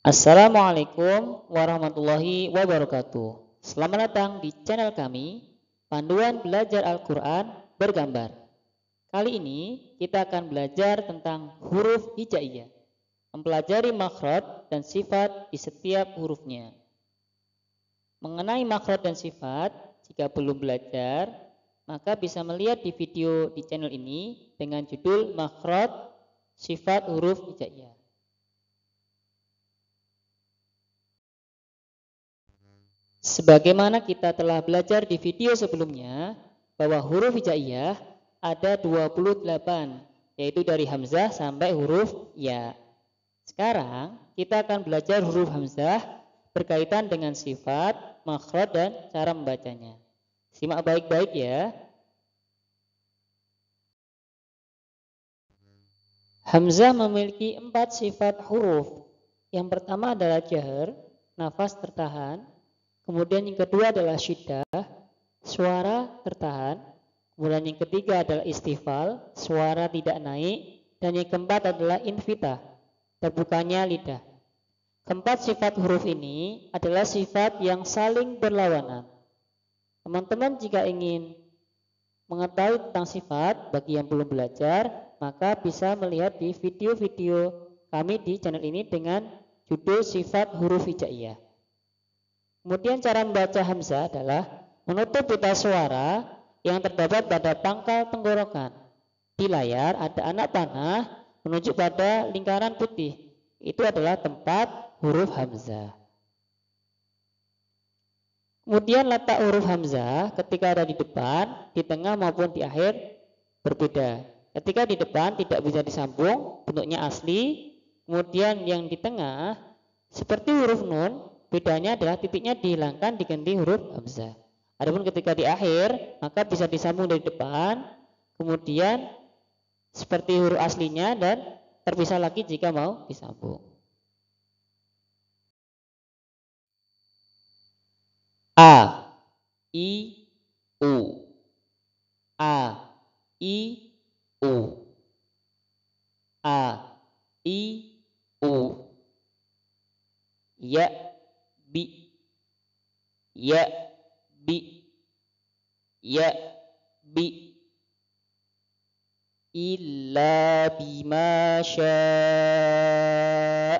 Assalamualaikum warahmatullahi wabarakatuh. Selamat datang di channel kami, Panduan Belajar Al-Quran Bergambar. Kali ini kita akan belajar tentang huruf hijaiyah, mempelajari makhraj dan sifat di setiap hurufnya. Mengenai makhraj dan sifat, jika belum belajar, maka bisa melihat di video di channel ini dengan judul makhraj sifat huruf hijaiyah. Sebagaimana kita telah belajar di video sebelumnya, bahwa huruf hijaiyah ada 28, yaitu dari hamzah sampai huruf ya. Sekarang kita akan belajar huruf hamzah berkaitan dengan sifat, makhraj dan cara membacanya. Simak baik-baik ya. Hamzah memiliki 4 sifat huruf. Yang pertama adalah jahr, nafas tertahan. Kemudian yang kedua adalah syiddah, suara tertahan. Kemudian yang ketiga adalah istifal, suara tidak naik. Dan yang keempat adalah infitah, terbukanya lidah. Keempat sifat huruf ini adalah sifat yang saling berlawanan. Teman-teman jika ingin mengetahui tentang sifat, bagi yang belum belajar, maka bisa melihat di video-video kami di channel ini dengan judul sifat huruf hijaiyah. Kemudian cara membaca hamzah adalah menutup pita suara yang terdapat pada pangkal tenggorokan. Di layar ada anak panah menunjuk pada lingkaran putih. Itu adalah tempat huruf hamzah. Kemudian letak huruf hamzah ketika ada di depan, di tengah maupun di akhir berbeda. Ketika di depan tidak bisa disambung, bentuknya asli. Kemudian yang di tengah seperti huruf nun, bedanya adalah titiknya dihilangkan diganti huruf hamzah. Adapun ketika di akhir, maka bisa disambung dari depan, kemudian seperti huruf aslinya dan terpisah lagi jika mau disambung. A, I, U. A, I, U. A, I, U. Ya, bi, ya, bi, ya, bi, illa bima syaa,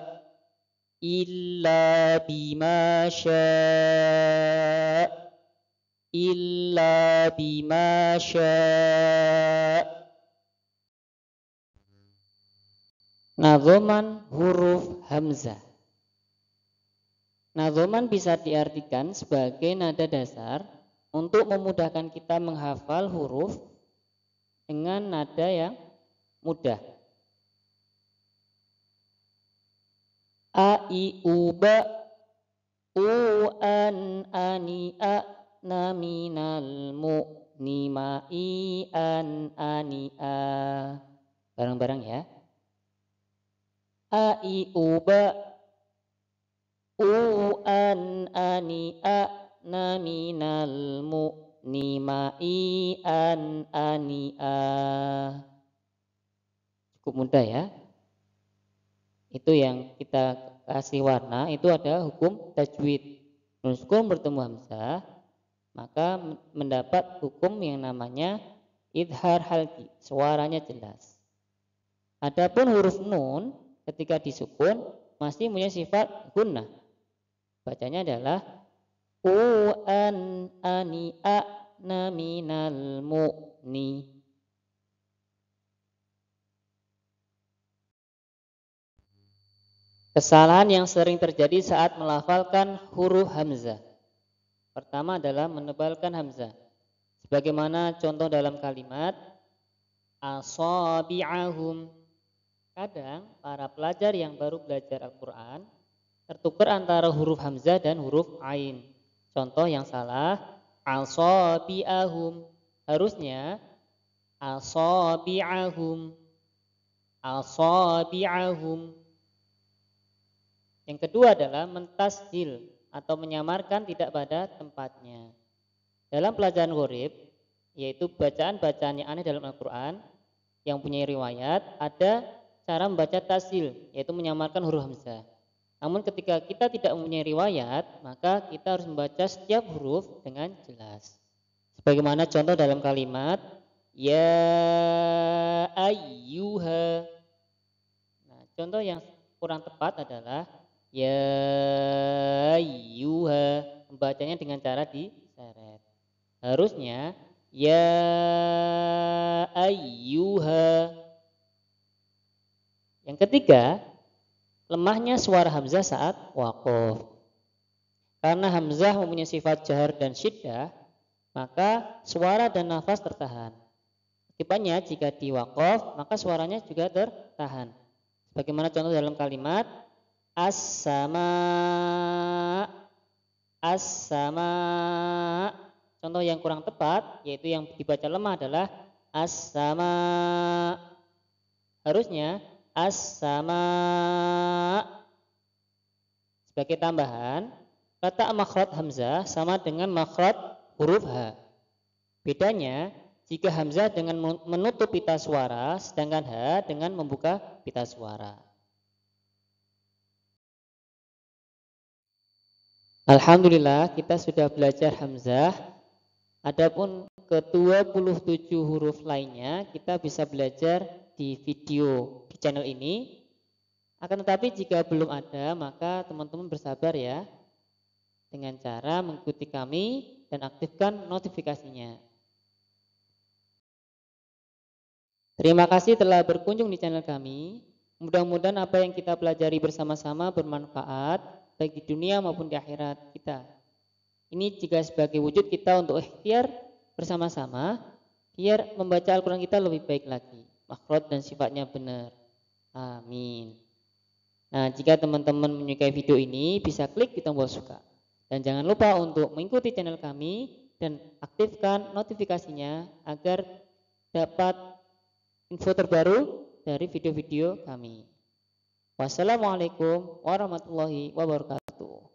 illa bima syaa, illa bima syaa. Nadhoman huruf hamzah. Nadhoman bisa diartikan sebagai nada dasar untuk memudahkan kita menghafal huruf dengan nada yang mudah. A, I, U, Ba, U, An, Ani, A, Na, Minal, Mu, Ni, Ma, I, An, Ani, A. Bareng-bareng ya. A, I, U, Ba, U, An, Ani, A, Na, Minal, Mu, Ni, Ma, I, An, Ani, A. Cukup mudah ya. Itu yang kita kasih warna, itu ada hukum tajwid. Nun sukun bertemu hamzah, maka mendapat hukum yang namanya idhar halqi, suaranya jelas. Adapun huruf nun ketika disukun masih punya sifat gunnah. Bacanya adalah U, An, Ani, A, Na, Minal, Mu, Ni. Kesalahan yang sering terjadi saat melafalkan huruf hamzah. Pertama adalah menebalkan hamzah. Sebagaimana contoh dalam kalimat asabi'ahum. Kadang para pelajar yang baru belajar Al-Quran tertukar antara huruf hamzah dan huruf ain. Contoh yang salah, asabi'ahum. Harusnya asabi'ahum, asabi'ahum. Yang kedua adalah mentashil atau menyamarkan tidak pada tempatnya. Dalam pelajaran gharib, yaitu bacaan-bacaan yang aneh dalam Al-Quran yang punya riwayat, ada cara membaca tashil, yaitu menyamarkan huruf hamzah. Namun ketika kita tidak mempunyai riwayat, maka kita harus membaca setiap huruf dengan jelas. Sebagaimana contoh dalam kalimat ya ayyuha. Nah, contoh yang kurang tepat adalah ya ayyuha, membacanya dengan cara diseret. Harusnya ya ayyuha. Yang ketiga, lemahnya suara hamzah saat waqaf. Karena hamzah mempunyai sifat jahar dan syiddah, maka suara dan nafas tertahan. Akibatnya jika di waqaf, maka suaranya juga tertahan. Bagaimana contoh dalam kalimat as-sama, as-sama. Contoh yang kurang tepat, yaitu yang dibaca lemah adalah as-sama. Harusnya as-sama. Sebagai tambahan, kata makhraj hamzah sama dengan makhraj huruf H. Bedanya, jika hamzah dengan menutup pita suara, sedangkan H dengan membuka pita suara. Alhamdulillah, kita sudah belajar hamzah. Adapun ke-27 huruf lainnya, kita bisa belajar di video di channel ini. Akan tetapi jika belum ada, maka teman-teman bersabar ya, dengan cara mengikuti kami dan aktifkan notifikasinya. Terima kasih telah berkunjung di channel kami. Mudah-mudahan apa yang kita pelajari bersama-sama bermanfaat baik di dunia maupun di akhirat kita. Ini juga sebagai wujud kita untuk ikhtiar bersama-sama biar membaca Al-Quran kita lebih baik lagi, makhraj dan sifatnya benar. Amin. Nah, jika teman-teman menyukai video ini, bisa klik di tombol suka. Dan jangan lupa untuk mengikuti channel kami dan aktifkan notifikasinya agar dapat info terbaru dari video-video kami. Wassalamualaikum warahmatullahi wabarakatuh.